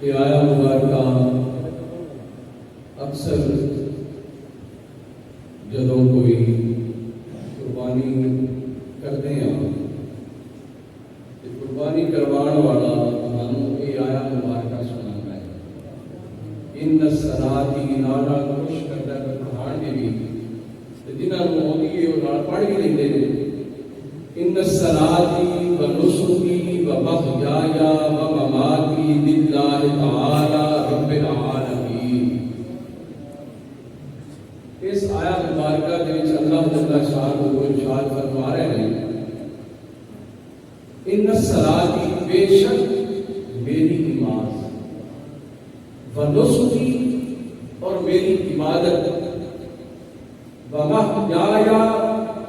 یہ آیا مبارکہ اکثر جدوں کوئی قربانی کرتے ہیں قربانی کروان والا ہمیں یہ آیا مبارکہ سناتا ہے. ان الصلاۃ نارا خوش کرتا ہے پڑھان کے بھی جنہاں کو آتی ہے وہ نال پڑھ بھی لیندے نے. ان الصلاۃ و نسکی و محیای و مماتی للہ تعالی رب العالمین. اس آیت مبارکہ کے وچ اللہ جل شانہ کو ارشاد فرما رہے ہیں ان الصلاۃ بے شک میری نماز و نسکی اور میری عبادت و محیای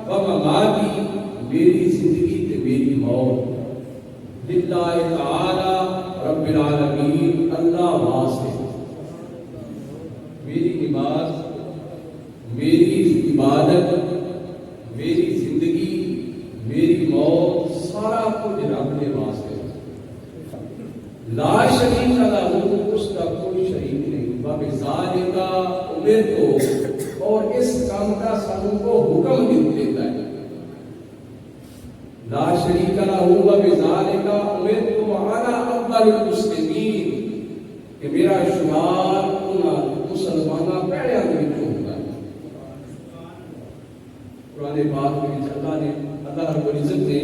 و مماتی میری زندگی تے میری موت للہ تعالی رب العالمین اللہ واسطے. میری نماز میری عبادت میری زندگی میری موت سارا کچھ رب کے واسطے. لا شریک لہ اس کا کوئی شریک نہیں. وبذالک امرت اور اس کام کا سانوں کو حکم دیتا ہے. لا شریک لہ وبذالک امرت وانا اول المسلمین کہ میرا شمار ان مسلمانوں پہلیاں دے وچ ہوتا ہے. قرآن پاک میں اللہ رب العزت نے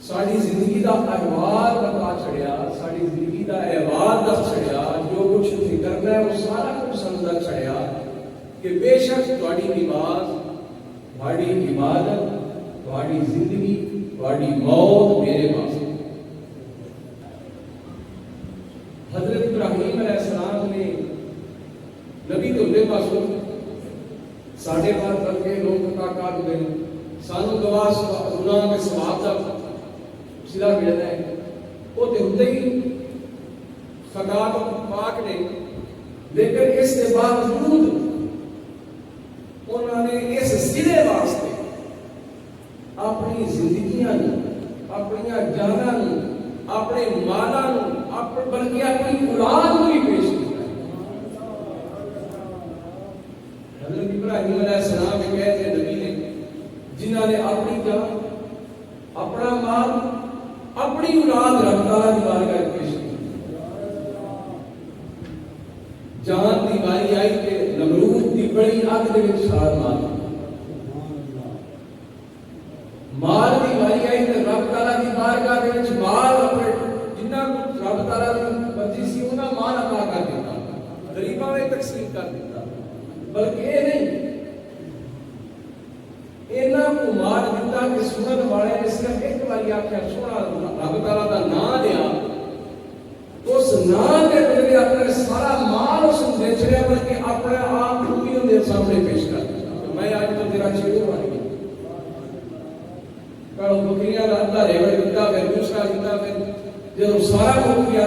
ساری زندگی دا احوال بتا چھڑیا, ساری زندگی دا احوال دس چھڑیا, جو کچھ تھی کرنا ہے وہ سارا کچھ سمجھا چھڑیا کہ بے شک تہاڈی نماز تہاڈی عبادت تہاڈی زندگی تہاڈی موت میرے واسطے. حضرت ابراہیم علیہ السلام نے نبی تو دے پاسوں ساڑھے بار کر کے لوگ کا کار دے سانو گواس گناہ کے ثواب دا سلا ملتا ہے. وہ تے ہوندے ہی خطا تو پاک نے, لیکن اس کے باوجود انہوں نے اس سلے واسطے اپنی زندگیاں اپنی جاناں اپنے مالاں بلکہ اپنی اولاد کو بھی پیش کیا. حضرت ابراہیم علیہ السلام ایک ایسے نبی نے جنہوں نے اپنی جان اپنا مال اپنی اولاد رب تعالیٰ کی بارگاہ میں پیش کی. جان دی باری آئی کہ نمرود دی بڑی اگ دے وچ چھال مار, مال دی باری آئی کہ رب تعالیٰ کی بارگاہ دے وچ مال اپنے جنہ کو رب تعالیٰ کی مرضی سی انہاں مال عطا کر دیتا, غریباں میں تقسیم کر دیتا. بلکہ یہ نہیں انہاں کو مال دیتا کہ سنن والے نے صرف ایک باری آخیا سونا رب تعالیٰ دا نام لیا, اس نام کے بدلے اپنا سارا مال اس نے دے چھڑیا, بلکہ اپنے آپ کو بھی ان کے سامنے پیش کر دیا میں آج تو تیرا چھیڑو بن گیا. کڑو بکریاں دا اللہ ریوڑ دیتا پھر دوسرا دیتا پھر جب سارا ہو گیا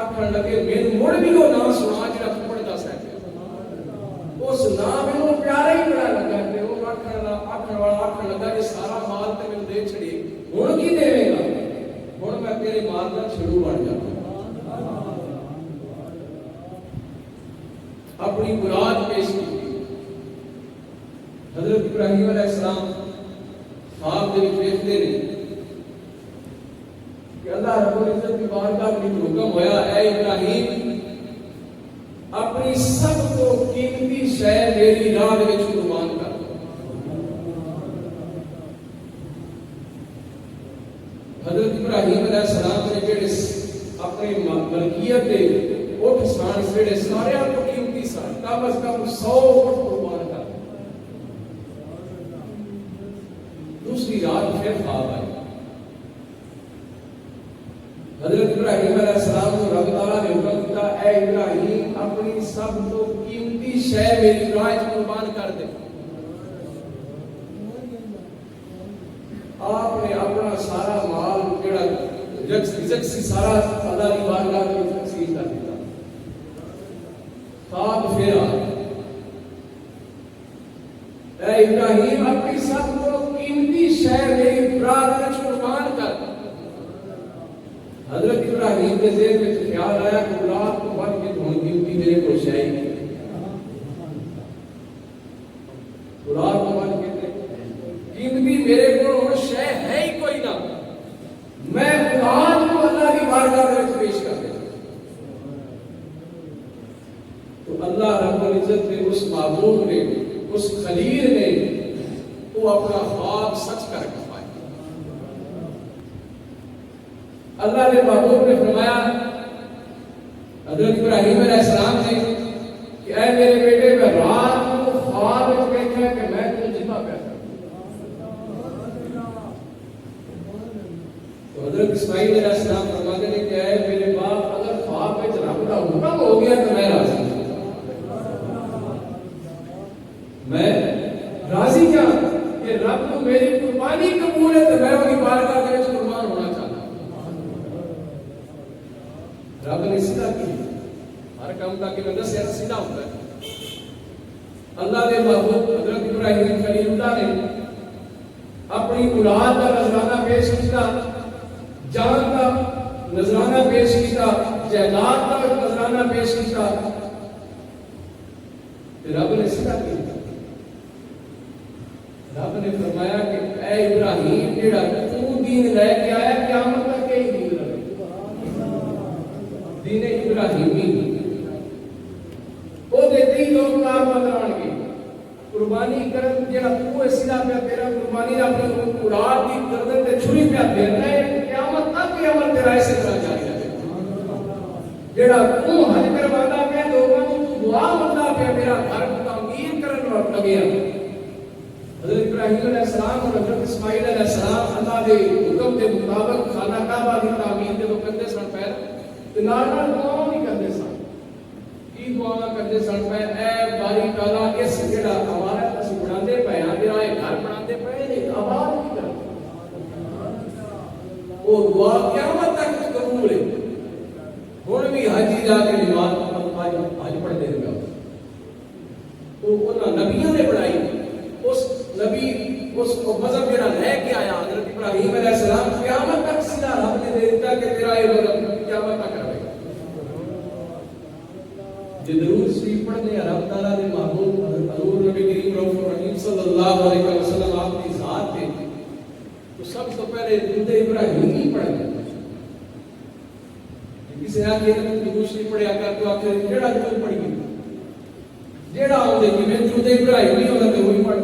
آخر لگے میں مڑ بھی وہ نام سنا جڑا پڑھتا سا اس نام میں پیارا ہی بڑا لگا کہ وہ آخر والا آخر لگا کہ سارا مال تے میں دے چھڑی ہن کی دے گا, ہن میں تیرے مال دا چھڑو بن جاتا. اپنی مراد پیش کی. حضرت ابراہیم علیہ السلام خواب دے وچ ویکھدے نے کہ اللہ رب العزت کی بارگاہ میں حکم ہویا اے ابراہیم اپنی سب تو قیمتی شے میری راہ دے وچ قربان کر. حضرت ابراہیم علیہ السلام نے جڑے اپنی ملکیت دے اٹھ سان جڑے سارے تو قیمتی سن کم از کم 100 اٹھ قربان کر. دوسری رات پھر خواب آئی. حضرت ابراہیم علیہ السلام کو رب تعالیٰ نے حکم دیا اے ابراہیم اپنی سب تو قیمتی شے میری راہ قربان کر دے. آپ نے اپنا سارا مال جڑا جگسی سارا اللہ کی بارگاہ میں تقسیم کر دیا. خواب پھر آیا اے ابراہیم اپنی سب تو قیمتی شے میری راہ قربان کر. حضرت ابراہیم کے ذہن میں خیال آیا کہ اولاد کو بن کے دھون قیمتی میرے کو شے ہی نہیں، اولاد کو بن کے قیمتی میرے کو شے ہے ہی کوئی نہ، میں اولاد کو اللہ کی بارگاہ میں پیش کر دیا۔ تو اللہ رب العزت نے اس معبود نے، اس خلیل نے وہ اپنا خواب سچ کر کے پایا۔ اللہ نے معبود نے فرمایا حضرت ابراہیم علیہ السلام سے کہ اے میرے بیٹے، میں رات کو خواب میں دیکھا کہ میں تجھے ذبح کر دوں۔ تو حضرت اسماعیل علیہ السلام فرماتے ہیں کہ اے میرے باپ، اگر خواب میں رب کا حکم ہو گیا تو میں راضی ہوں، میں راضی کیا کہ رب کو میری قربانی قبول ہے تو میں ان کی بارگاہ کے قربان ہونا چاہتا ہوں۔ رب نے سیدھا کیا، ہر کام کا کہ بندہ سیدھا ہوتا ہے۔ اللہ نے محبوب حضرت ابراہیم خلیل اللہ نے اپنی اولاد کا نذرانہ پیش کیا، جان کا نذرانہ پیش کیا، جائیداد کا نذرانہ پیش کیا، رب نے سیدھا کیا۔ رب نے فرمایا کہ اے ابراہیم، جڑا تو دین لے کے آیا قیامت تک کے ہی دین رہے، دین ابراہیمی، وہ دیتے ہی لوگ کارواں کران گے، قربانی کرن جڑا تو سیدھا پہ تیرا قربانی اپنی اولاد کی گردن تے چھری پہ دینا ہے، قیامت تک کے عمل تیرا ایسے طرح جاری رہے۔ جڑا تو حج کروانا پہ لوگوں کو دعا منگنا پہ میرا گھر تعمیر کرن اور لگیا۔ حضرت ابراہیم علیہ السلام اور حضرت اسماعیل علیہ السلام اللہ کے حکم کے مطابق خانہ کعبہ کی تعمیر کے وہ کرتے سن پہ تے نال نال دعا بھی کرتے سن۔ کی دعا کرتے سن پہ اے باری تعالیٰ اس جڑا ہمارا اسی بناندے پے ہاں، جڑا یہ گھر بناندے پے نے آباد نہیں کر، وہ دعا قیامت تک قبول ہے۔ ہن بھی حاجی جا کے نماز حج پڑھتے رہے، وہ انہاں نبیوں نے بنائی، اس نبی اس کو مذہب جڑا لے کے آیا حضرت ابراہیم علیہ السلام، قیامت تک سیدھا رب نے دے دیتا کہ تیرا یہ مذہب قیامت تک رہے گا۔ جو درود شریف پڑھنے رب تعالیٰ نے محبوب حضور نبی کریم رؤوف الرحیم صلی اللہ علیہ وسلم آپ کی ذات تھے، تو سب سے پہلے درود ابراہیم ہی پڑھنے۔ کسی نے آگے درود شریف پڑھیا کر تو آخر جڑا درود پڑھی جڑا آؤ دے کہ میں درود ابراہیم نہیں ہوتا تو وہی پڑھ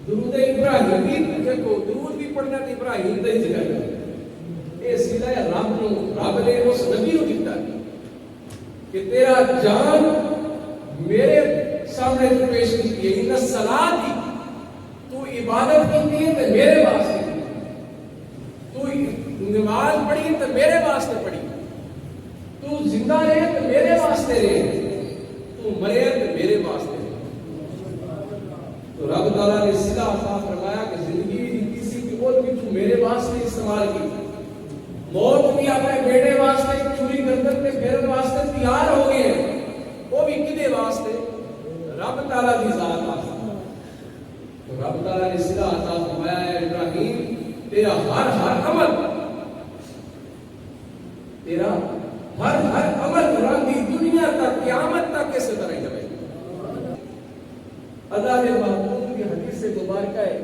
درود ابراہیم بھی دیکھو، درود بھی پڑھنا تو ابراہیم کا ہی ذکر ہے۔ یہ سیدھا ہے رب نے اس نبی کو دیتا کہ تیرا جان میرے سامنے تو پیش کی ہے، ان الصلاۃ کی تو عبادت کی ہے تو میرے واسطے، تو نماز پڑھی تو میرے واسطے پڑھی، تو زندہ رہے تو میرے واسطے رہے، تو مرے تو میرے واسطے رہے۔ تو رب تعالیٰ نے سیدھا صاف فرمایا کہ زندگی بھی دیتی سی کہ وہ بھی تو میرے واسطے استعمال کی، موت بھی اپنے بیٹے واسطے چوری گردن پہ پھیرن واسطے تیار ہو گئے، وہ بھی کدے واسطے؟ رب تعالیٰ کی ذات واسطے۔ تو رب تعالیٰ نے سیدھا صاف فرمایا ہے ابراہیم، تیرا ہر عمل، تیرا ہر عمل رنگی دنیا تک قیامت تک کیسے طرح ہی رہے۔ اللہ نے محبوب کی حدیث سے مبارکہ ہے،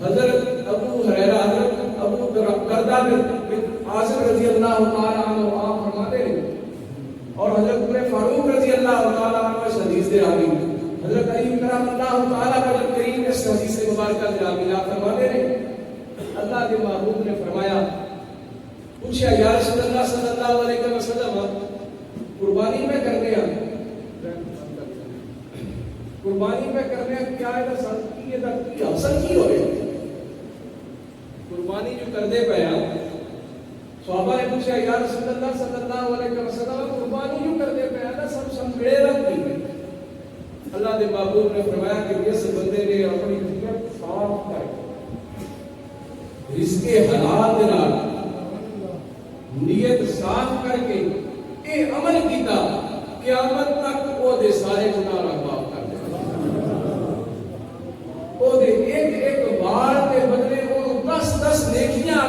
حضرت ابو ہریرہ حضرت ابو درداء بن عازب رضی اللہ تعالیٰ عنہ آپ فرماتے ہیں، اور حضرت عمر فاروق رضی اللہ تعالیٰ عنہ اس حدیث دے راوی حضرت علی کرم اللہ تعالیٰ وجل کریم اس حدیث مبارکہ دے راوی آپ فرماتے ہیں اللہ کے محبوب نے فرمایا، پوچھا یا رسول اللہ صلی اللہ علیہ وسلم، قربانی میں کرنے قربانی میں کرنے کیا ہے حاصل کی ہو رہے؟ قربانی جو کردے پہ صحابہ نے پوچھا یا رسول اللہ صلی اللہ علیہ وسلم، قربانی جو کردے پہ سب سمجھے رکھ دی۔ اللہ کے محبوب نے فرمایا کہ جس بندے نے اپنی نیت صاف کر رزق حلال دے نال نیت صاف کر کے یہ عمل کیتا، قیامت تک وہ دے سارے گناہ معاف کر دے، وہ دے ایک ایک بار کے بدلے وہ 10 نیکیاں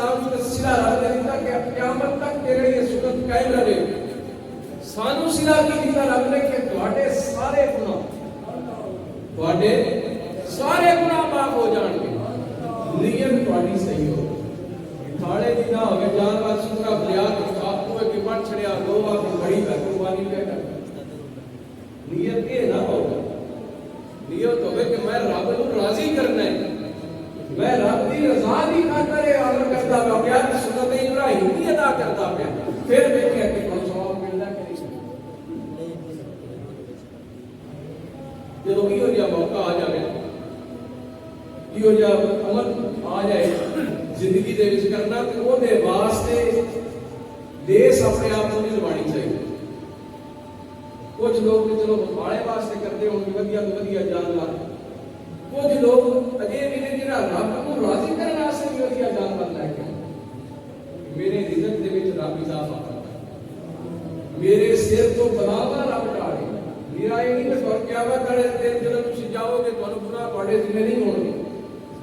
السلام سے سلا رب نے دیتا کہ قیامت تک تیرے یہ سنت قائم رہے. سانو سلا کی دیتا رب نے کہ تواڈے سارے گناہ معاف ہو جان گے. نیت تواڈی صحیح ہو. تھاڑے دی نہ ہوے جانور سکرا بلیاد آپ کو کہ بڑھ چھڑیا دو آ کے بڑی قربانی پہ کر. نیت یہ نہ ہو. نیت ہوے کہ میں رب کو راضی کرنا ہے, میں رب کی رضا دی خاطر عمل کرتا پیا, پیار کی سنت ابراہیمی ادا کرتا پیا, پھر دیکھیں کہ کون ثواب ملتا کہ نہیں. جب یہ جا موقع آ جائے, یہ جا عمل آ جائے زندگی دے وچ کرنا, تو وہ دے واسطے دیس اپنے آپ کو نہیں لوانی چاہیے. کچھ لوگ چلو بخاڑے واسطے کرتے ہوں گے ودیا تو ودیا جانور, کچھ لوگ اجے بھی نے جڑا رب کو راضی کرنے واسطے بھی ودیا جانور لے کے میرے رزق دے وچ رب اضافہ کرتا, میرے سر تو بلاوا رب ڈالے. میرا یہ نہیں کہ قیامت والے دن جب تسی جاؤ گے تو گناہ تواڈے ذمہ نہیں ہون گے,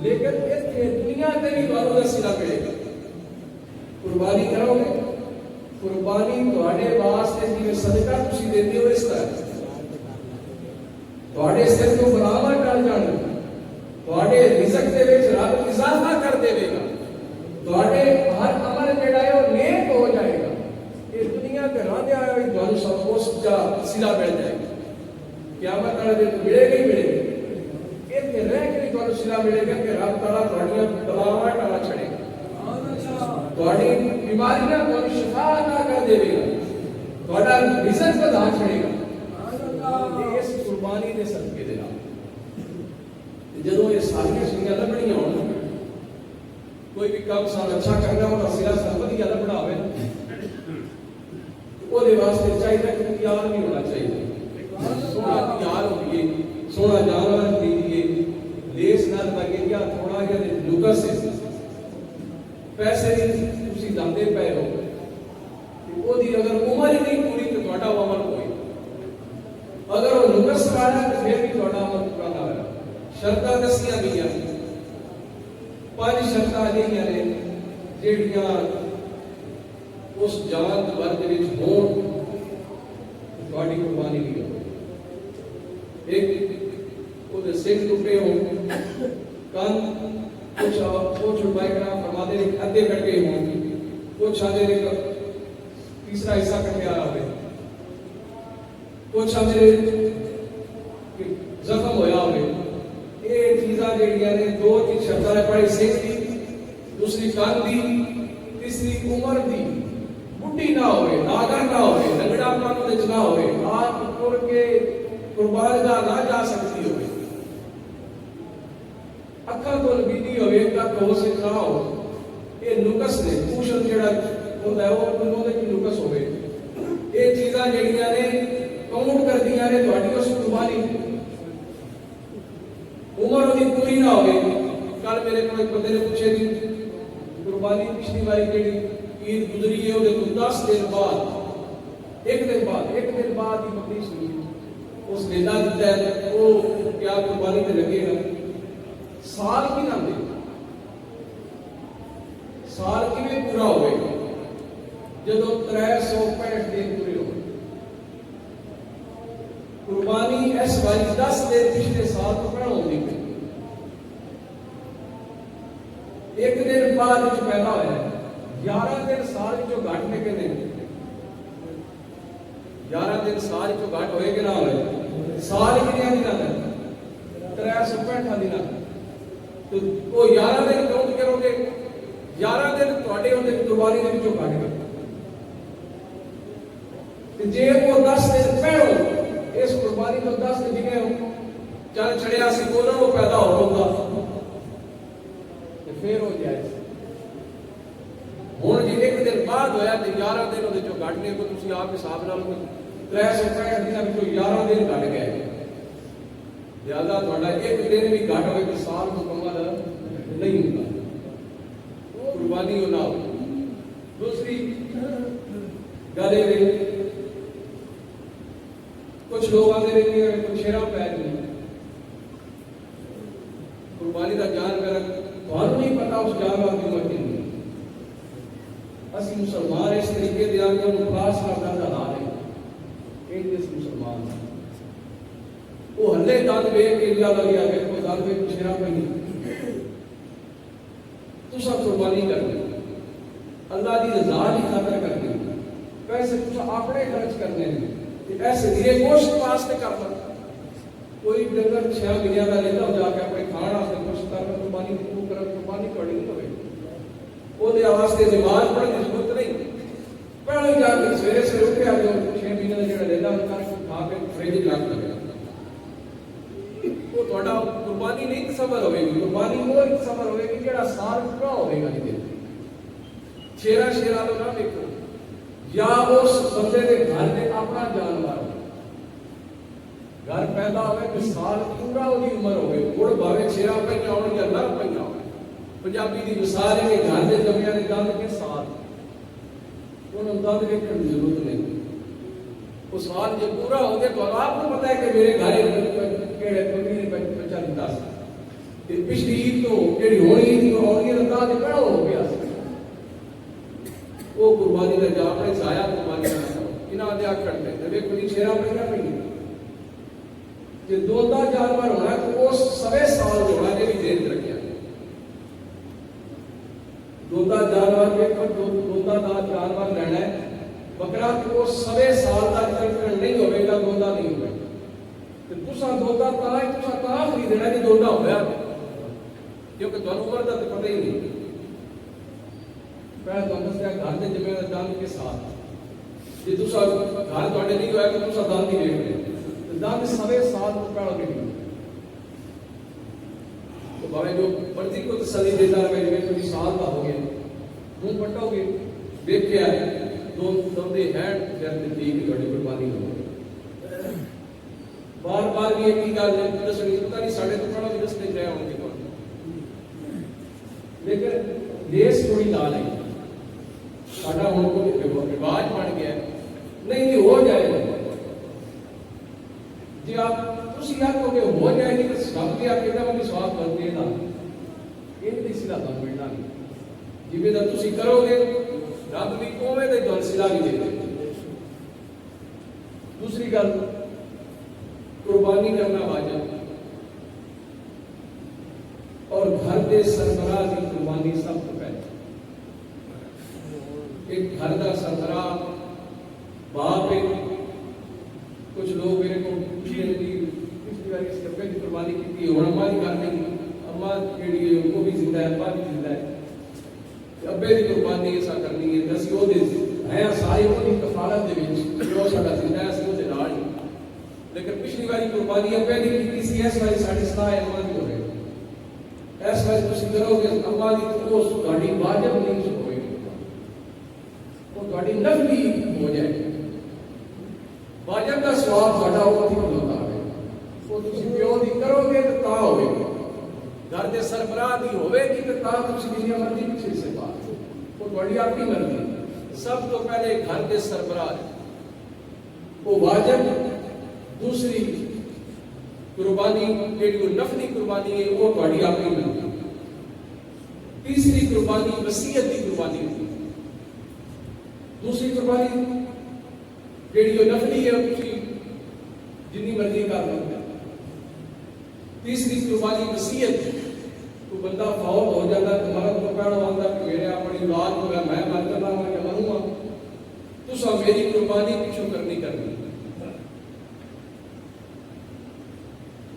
لیکن اس دنیا تے بھی تانوں دا صلہ ملے گا. قربانی کرو گے, قربانی تواڈے واسطے جی صدقہ تسی دیندے ہو اس طرح تواڈے سر تو بلاوا ٹل جان گے, تواڈے رزق دے وچ رب اضافہ کر دے گا, تواڈے ہر عمل جڑا ہے وہ نیک ہو جائے گا. اس دنیا تے رہندے آئے ہوئے تانوں سب کچھ جا صلہ مل جائے گا. قیامت والے دن ملے گا ہی ملے گا. اتنے رہ کے تانوں صلہ ملے گا کہ رب تعالیٰ تواڈیاں بلاواں ٹالا چھڑے گا, تواڈی بیماریاں تانوں شفا عطا کر دے گا, تواڈا رزق بڑھا چھڑے گا. اس قربانی دے صدقے دے نال جدوں یہ ساری چیزاں لبنیاں ہون, کوئی بھی کام سال اچھا کرنا ہو صلہ سب ودیا لبنا ہوے, او دے واسطے چاہیے کہ تیار نہیں ہونا چاہیے. سونا تیار ہوئیے, سونا جانور خریدیے, دیس نال لگے گیا تھوڑا جہا لکس ہے, پیسے تسی لاندے پے ہو, او دی اگر عمر ہی نہیں پوری تو تہاڈا عمل کوئی, اگر وہ لکس کرانا تو پھر بھی تہاڈا عمل پورا نہ ہویا. شرطاں دسیاں گئیاں, 5 شرطاں جہیاں نے جہڑیاں اس جان ور دے وچ ہون تہاڈی قربانی نہیں ہو. ایک وہ سنگ ٹوٹے ہوں, کان کچھ علماء کرام فرماتے ہیں ادھے کٹے ہوں, کچھ آدھے تیسرا حصہ کٹیا ہوئے, کچھ آدھے زخم ہویا ہوئے. یہ چیزاں جہاں نے 2 شرطاں نے پڑھی, سنگ دی, دوسری کان دی, تیسری عمر دی, بڈھی نہ ہوئے, ناگر نہ ہوئے, لنگڑا پن نہ ہوئے, ہاتھ ٹر کے قربان گاہ نہ جا سکتی ہوئے, اکھاں تو بیدی ہوئے, تک ہو سکھ نہ ہو. یہ نقص نے پوشن جڑا ہوتا ہے وہ انہوں نے نقص ہوئے. یہ چیزاں جڑیاں نے کاؤنٹ کر دیاں نے تہاڈی اس قربانی. عمر دی پوری نہ ہوئے. کل میرے کو ایک بندے نے پوچھے کہ قربانی پچھلی باری جڑی عید گزری ہے وہ 10 دن بعد, ایک دن بعد ہی بکری سنی, اس میلا دیتا ہے وہ کیا قربانی تے لگے گا. سال کی نہ دے, سال کی میں پورا ہوئے جدو 365 دن پورے ہوئے. قربانی اس باری 10 دن پچھلے سال تو پڑا ہوتی ہے. ایک دن بعد جو پیدا ہوا ہے 11 دن سال جو گھٹ میں کہنے 11 دن سال جو گھٹ ہوئے کہ نہ ہوئے, سال کنیا دن ہے 365 دن. تو وہ 11 دن کاؤنٹ کرو گے, 11 دن تواڈے ہوندے قربانی دے وچوں کٹ گئے. تے جے وہ 10 دن پہلو اس قربانی تو 10 دن جگہ چل چھڑیا سی کونا وہ پیدا ہوگا تے پھر ہو جائے. ہن جے ایک دن بعد ہویا تے 11 دن اودے چوں کٹ گئے, کو تسی آپ حساب نال 365 دن وچوں 11 دن کٹ گئے. لہذا تھوڑا ایک دن بھی گھٹ ہوئے تو سال مکمل نہیں ہوگا. قربانی ہو نہ ہو. دوسری گل یہ کچھ لوگ آتے رہتے ہیں کچھ شیرا پہ نہیں قربانی کا جانور تمہیں نہیں پتا اس جانور کی عمر کتنی. اسی مسلمان اس طریقے دے آگے انہوں خلاص کرنا دا لا لیں ایک دیس مسلمان وہ ہلے داد بے کے اللہ لگیا کہ کوئی داد بے کچھ نہ پہنی تو سب قربانی کرنے اللہ دی رضا کی خاطر کرنے پیسے کچھ اپنے خرچ کرنے ایسے دیے گوشت واسطے کرنا کوئی ڈنگر 6 مہینے کا لیتا ہو جا کے اپنے کھانا سے کچھ کرنا قربانی کو کر قربانی پڑی نہیں ہوئے وہ دے واسطے نماز پڑھنے کی ضرورت نہیں پہلے جا کے سویرے سے اٹھ کے آ جو 6 مہینے کا جڑا لیتا ہو کھا کے فریج رکھ لگا وہ تھوڑا قربانی نہیں تصور ہوئے گی قربانی وہ تصور ہوئے گی جڑا سال پورا ہوئے گا نہیں شیرا شیرا تو نہ دیکھو یا اس بندے کے گھر میں اپنا جانور گھر پیدا ہوئے کہ سال پورا وہ عمر ہوئے گڑ بھاوے شیرا پہ آؤ یا نر پہ آؤ پنجابی کی مثال ہے کہ گھر کے جمعیاں کے دند کے سال انہوں دند دیکھنے کی ضرورت نہیں وہ سال جب پورا ہو گیا تو آپ کو پتا ہے کہ میرے گھر کیڑے پنجی بچہ دیتا سی پچھلی عید تو کیڑی ہونی عید تو ہونی رکھا جو بڑا ہو گیا وہ قربانی کا جا اپنے ضائع قربانی کرتا انہاں دیا کرتے ہیں جب کوئی شیرا پہنا پہنی جب دوتا جانور ہونا تو وہ سوے سال ہونا کے بھی دیر رکھیا دوتا جانور کے پر دوتا دا جانور لینا ہے بکرا کہ وہ سوے سال دا چکر نہیں ہوئے گا دوتا نہیں ہوئے تو تسا دوتا تاں خریدنا کہ دوتا ہویا کیونکہ تمہیں عمر دا تو پتہ ہی نہیں پہلے تو اندر سے گھر کے جمعے کا دان کے ساتھ یہ دوسرا گھر تھوڑے نہیں ہویا کہ دوسرا دان نہیں دیکھ رہے دان سوے سال کو پہلا بھی نہیں تو بھائی جو مرضی کو تسلی دیتا ہے کہ کوئی سال کا ہو گیا منہ پٹاؤ گے دیکھ کے آئے دو دندے ہینڈ جیسے دی کی بڑی قربانی ہو بار بار بھی ایک ہی گل ہے دسنی پتہ نہیں ساڑھے تو پڑھا بھی دسنے جائے ہوں گے لیکن دیس تھوڑی لال ہے ساڈا ہن کو رواج بن گیا نہیں نہیں ہو جائے گا جی آپ تسی آکھو کہ ہو جائے گی تو سب کے آپ کہنا بھی سواد بنتے ہیں نا یہ نہیں سلا تو ملنا نہیں جی بے تسی کرو گے رب بھی کووے تے تو سلا بھی دے دے دوسری گل قربانی کرنا واجب اور گھر کے سربراہ کی قربانی سب کو پہلے ایک گھر کا سربراہ باپ ہے کچھ لوگ میرے کو پوچھے کہ پچھلی بار اس ابے کی قربانی کی تھی اور اما کی گھر نہیں اما جیڑی ہے ان کو بھی زندہ ہے ابا بھی زندہ ہے ابے کی قربانی ایسا کرنی ہے دس وہ دے ہے ساری وہ کی کفالت دے وچ جو ساڈا زندہ ہے اس دے نال لیکن پچھلی بار قربانی ابے دی کی سی اس والی ساڈی صلاح ہے اما دی ہوے اس وقت تسی کرو گے اما دی تو تہاڈی واجب نہیں ہوئے وہ تہاڈی نفلی ہو جائے واجب کا ثواب تہاڈا وہ نہیں ہوتا ہے وہ تسی پیو دی کرو گے تو تا ہوے گھر دے سربراہ دی ہوے گی تو تا تسی دنیا مرضی پیچھے سے بات وہ تہاڈی اپنی مرضی سب تو پہلے گھر دے سربراہ وہ واجب دوسری قربانی جیڑی نفلی قربانی ہے وہ تہاڈی اپنی مرضی تیسری قربانی وصیت کی قربانی ہوتی دوسری قربانی جیڑی نفلی ہے تسی جنی مرضی کر لو تیسری قربانی وصیت تو بندہ فوت ہو جاتا ہے تمہارا تو پہلو آتا کہ میرے اپنی اولاد کو میں مر جانا ہوں یا مروں گا تو میری قربانی پیچھوں کرنی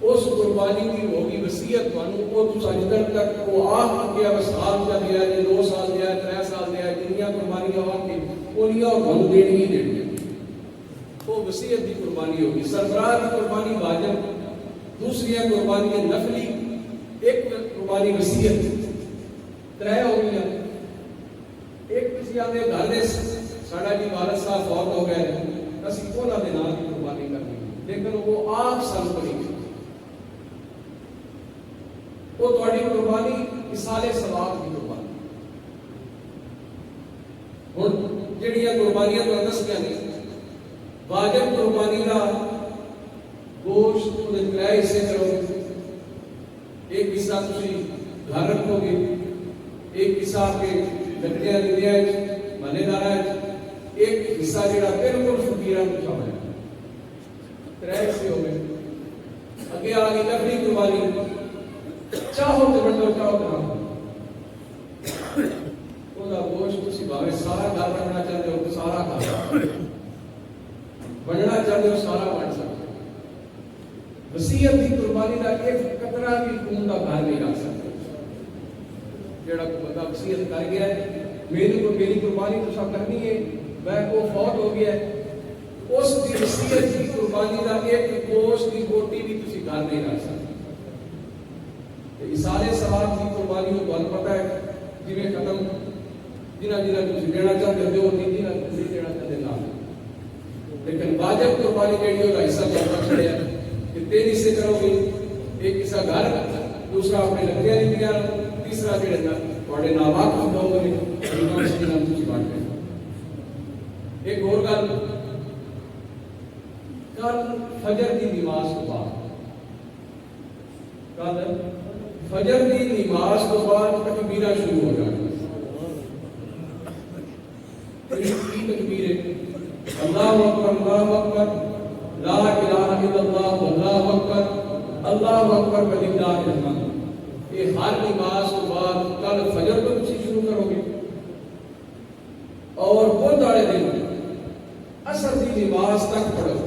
اس قربانی کی ہوگی وصیت تانوں کو تو جدھر تک وہ آخ چکیا وہ سال کا دیا ہے 2 سال دیا ہے 3 سال دیا ہے جنیاں قربانیاں آ کے انیاں بھن دینی ہی دینی وہ وصیت کی قربانی ہوگی سربراہ کی قربانی واجب دوسری قربانی نفلی ایک قربانی وصیت 3 ہو گئی ایک کسی آدھے گھر دے ساڈا جی والد صاحب فوت ہو گئے اسی انہاں دے نام کی قربانی کرنی لیکن وہ آپ سن کو نہیں وہ تہاڈی قربانی مثال ثواب کی قربانی ہن جڑیاں قربانیاں تو دسیاں نہیں واجب قربانی کا گوشت دے ترے حصے کرو ایک حصہ تسی گھر رکھو گے ایک حصہ کے لکڑیاں دنیا مانےدار ایک حصہ جڑا بالکل فقیراں نوں چاہے ترے حصے ہو گئے اگے آ گئی لکڑی قربانی چاہو تو بندو چاہو تو نہ وہ گوشت تسی بھاوے سارا گھر رکھنا چاہتے ہو سارا کھا بننا چاہتے ہو سارا بن سکتے وصیت کی قربانی کا ایک قطرہ بھی خون کا گھر نہیں رکھ سکتے جڑا بندہ وصیت کر گیا ہے میری قربانی تو سب کرنی ہے میں وہ فوت ہو گیا ہے اس کی وصیت کی قربانی کا ایک گوشت کی بوٹی بھی تسی گھر نہیں رکھ سکتے اصالے ثواب کی قربانی کو تمہیں پتہ ہے جی ختم جنہ تسی دینا چاہتے ہو نہیں جنہ تسی دینا چاہتے نہ لیکن واجب قربانی جہی وہ حصہ بہت چھڑیا کہ 3 حصے کرو گے ایک حصہ گھر دوسرا اپنے لگیا نہیں دیا تیسرا جڑا تھوڑے ناواقف لوگ نے امام سے نام تسی بانٹ دے ایک اور گل کل فجر کی نماز تو بعد کل فجر کی نماز تو بعد تکبیرہ شروع ہو جاتی تکبیر ہے اللہ اکبر لا الہ الا اللہ واللہ اکبر وللہ الحمد یہ ہر نماز کے بعد کل فجر کو تسی شروع کرو گے اور بدھ والے دن عصر کی نماز تک پڑھو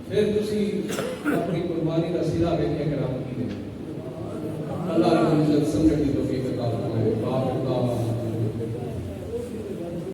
پھر تسی اپنی قربانی کا سلا ویکھے کہ رب کی دے اللہ رب العزت سمجھنے کی